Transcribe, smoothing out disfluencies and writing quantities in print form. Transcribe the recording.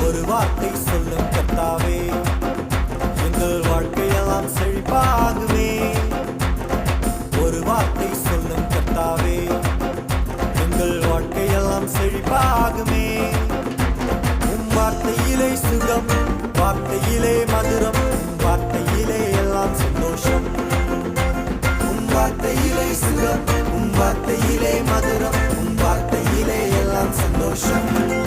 ஒரு வார்த்தை சொல்லும் கர்த்தாவே, எங்கள் வாழ்க்கையெல்லாம் செழிப்பாகுமே. ஒரு வார்த்தை சொல்லும் கர்த்தாவே, எங்கள் வாழ்க்கையெல்லாம் செழிப்பாகுமே. உம் வார்த்தையிலே சுகம், வார்த்தையிலே மதுரம், வார்த்தையிலே எல்லாம் சந்தோஷம். உம் வார்த்தையிலே சுகம், உம் வார்த்தையிலே மதுரம், உம் வார்த்தையிலே எல்லாம் சந்தோஷம்.